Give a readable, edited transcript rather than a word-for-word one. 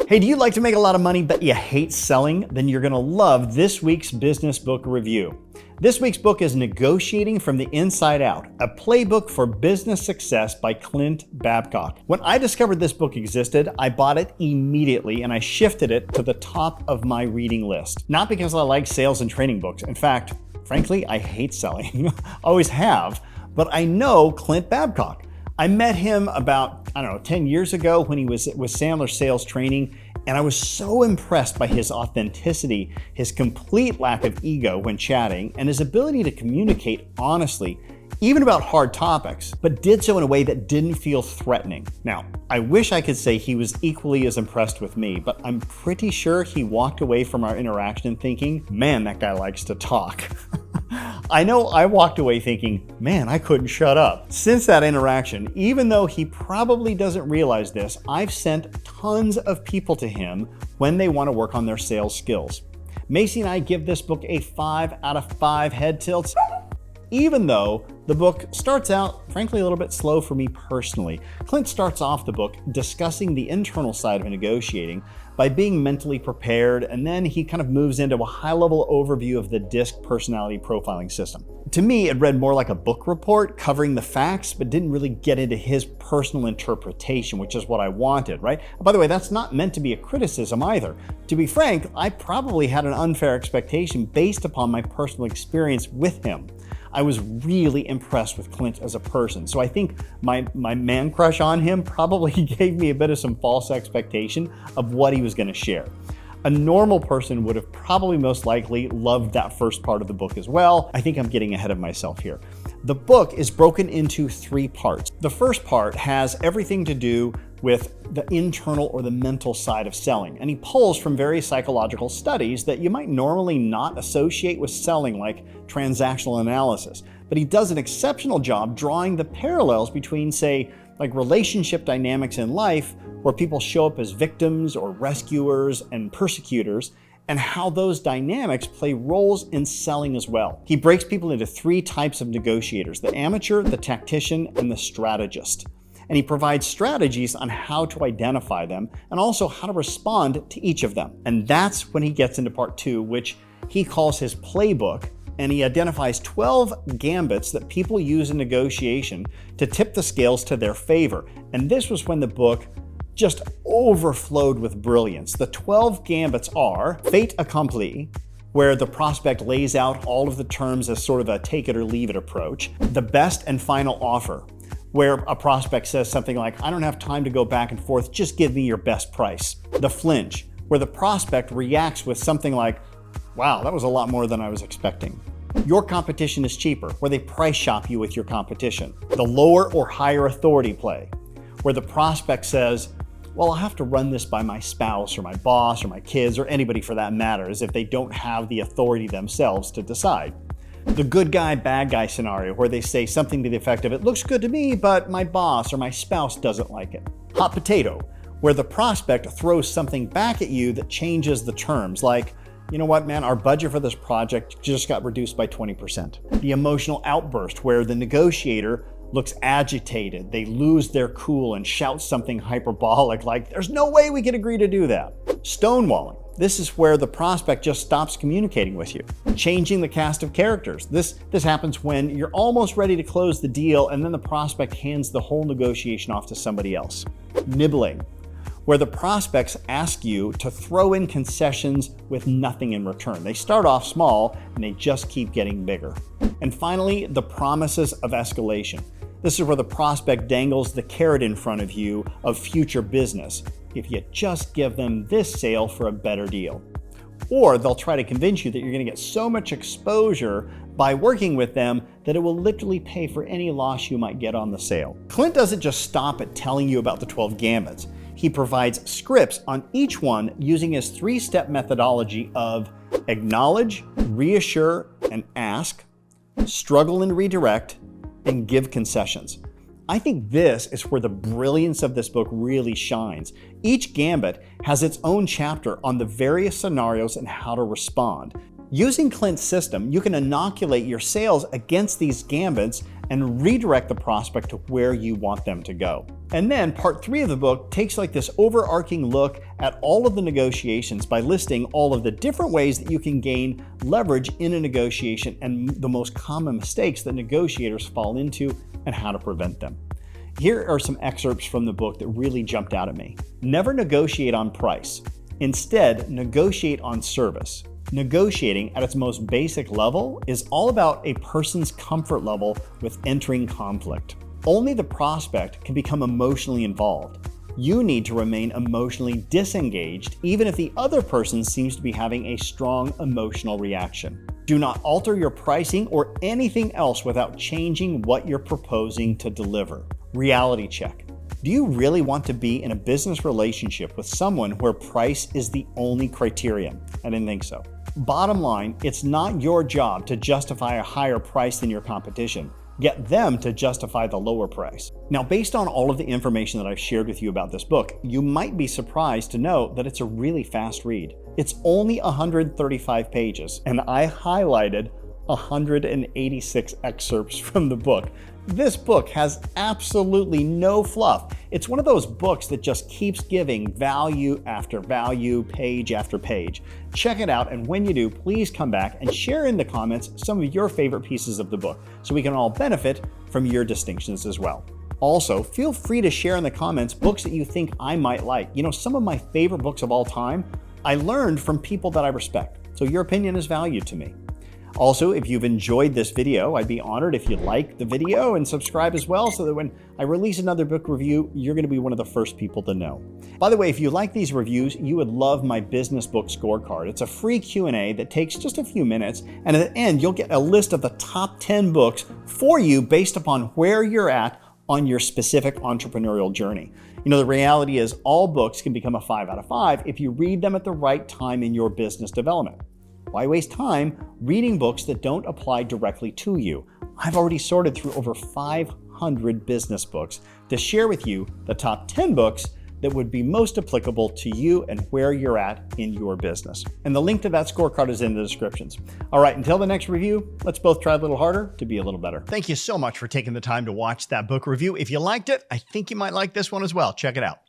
Hey, do you like to make a lot of money but you hate selling? Then you're gonna love this week's business book review. This week's book is Negotiating from the Inside Out, a playbook for business success by Clint Babcock. When I discovered this book existed, I bought it immediately and I shifted it to the top of my reading list. Not because I like sales and training books. In fact, frankly, I hate selling. Always have, but I know Clint Babcock. I met him about, 10 years ago when he was with Sandler Sales Training, and I was so impressed by his authenticity, his complete lack of ego when chatting, and his ability to communicate honestly, even about hard topics, but did so in a way that didn't feel threatening. Now, I wish I could say he was equally as impressed with me, but I'm pretty sure he walked away from our interaction thinking, man, that guy likes to talk. I know I walked away thinking, man, I couldn't shut up. Since that interaction, even though he probably doesn't realize this, I've sent tons of people to him when they want to work on their sales skills. Macy and I give this book a 5 out of 5 head tilts, even though the book starts out, frankly, a little bit slow for me personally. Clint starts off the book discussing the internal side of negotiating by being mentally prepared, and then he kind of moves into a high-level overview of the DISC personality profiling system. To me, it read more like a book report covering the facts, but didn't really get into his personal interpretation, which is what I wanted, right? By the way, that's not meant to be a criticism either. To be frank, I probably had an unfair expectation based upon my personal experience with him. I was really impressed with Clint as a person. So I think my man crush on him probably gave me a bit of some false expectation of what he was going to share. A normal person would have probably most likely loved that first part of the book as well. I think I'm getting ahead of myself here. The book is broken into 3 parts. The first part has everything to do with the internal or the mental side of selling. And he pulls from various psychological studies that you might normally not associate with selling, like transactional analysis. But he does an exceptional job drawing the parallels between, say, like relationship dynamics in life, where people show up as victims or rescuers and persecutors, and how those dynamics play roles in selling as well. He breaks people into 3 types of negotiators: the amateur, the tactician, and the strategist. And he provides strategies on how to identify them and also how to respond to each of them. And that's when he gets into part 2, which he calls his playbook, and he identifies 12 gambits that people use in negotiation to tip the scales to their favor. And this was when the book just overflowed with brilliance. The 12 gambits are fait accompli, where the prospect lays out all of the terms as sort of a take it or leave it approach. The best and final offer, where a prospect says something like, I don't have time to go back and forth, just give me your best price. The flinch, where the prospect reacts with something like, wow, that was a lot more than I was expecting. Your competition is cheaper, where they price shop you with your competition. The lower or higher authority play, where the prospect says, well, I'll have to run this by my spouse or my boss or my kids or anybody for that matter, as if they don't have the authority themselves to decide. The good guy, bad guy scenario, where they say something to the effect of, it looks good to me, but my boss or my spouse doesn't like it. Hot potato, where the prospect throws something back at you that changes the terms, like, you know what, man, our budget for this project just got reduced by 20%. The emotional outburst, where the negotiator looks agitated, they lose their cool and shout something hyperbolic like, there's no way we can agree to do that. Stonewalling. This is where the prospect just stops communicating with you. Changing the cast of characters. This happens when you're almost ready to close the deal and then the prospect hands the whole negotiation off to somebody else. Nibbling, where the prospects ask you to throw in concessions with nothing in return. They start off small and they just keep getting bigger. And finally, the promises of escalation. This is where the prospect dangles the carrot in front of you of future business, if you just give them this sale for a better deal. Or they'll try to convince you that you're going to get so much exposure by working with them that it will literally pay for any loss you might get on the sale. Clint doesn't just stop at telling you about the 12 gambits. He provides scripts on each one using his 3-step methodology of acknowledge, reassure, and ask, struggle and redirect, and give concessions. I think this is where the brilliance of this book really shines. Each gambit has its own chapter on the various scenarios and how to respond. Using Clint's system, you can inoculate your sales against these gambits and redirect the prospect to where you want them to go. And then part 3 of the book takes like this overarching look at all of the negotiations by listing all of the different ways that you can gain leverage in a negotiation and the most common mistakes that negotiators fall into and how to prevent them. Here are some excerpts from the book that really jumped out at me. Never negotiate on price. Instead, negotiate on service. Negotiating at its most basic level is all about a person's comfort level with entering conflict. Only the prospect can become emotionally involved. You need to remain emotionally disengaged even if the other person seems to be having a strong emotional reaction. Do not alter your pricing or anything else without changing what you're proposing to deliver. Reality check. Do you really want to be in a business relationship with someone where price is the only criterion? I didn't think so. Bottom line, it's not your job to justify a higher price than your competition. Get them to justify the lower price. Now, based on all of the information that I've shared with you about this book, you might be surprised to know that it's a really fast read. It's only 135 pages, and I highlighted 186 excerpts from the book. This book has absolutely no fluff. It's one of those books that just keeps giving value after value, page after page. Check it out, and when you do, please come back and share in the comments some of your favorite pieces of the book so we can all benefit from your distinctions as well. Also, feel free to share in the comments books that you think I might like. You know, some of my favorite books of all time, I learned from people that I respect, so your opinion is valued to me. Also, if you've enjoyed this video, I'd be honored if you like the video and subscribe as well so that when I release another book review, you're going to be one of the first people to know. By the way, if you like these reviews, you would love my business book scorecard. It's a free Q&A that takes just a few minutes, and at the end, you'll get a list of the top 10 books for you based upon where you're at on your specific entrepreneurial journey. You know, the reality is all books can become a 5 out of 5 if you read them at the right time in your business development. Why waste time reading books that don't apply directly to you? I've already sorted through over 500 business books to share with you the top 10 books that would be most applicable to you and where you're at in your business. And the link to that scorecard is in the descriptions. All right, until the next review, let's both try a little harder to be a little better. Thank you so much for taking the time to watch that book review. If you liked it, I think you might like this one as well. Check it out.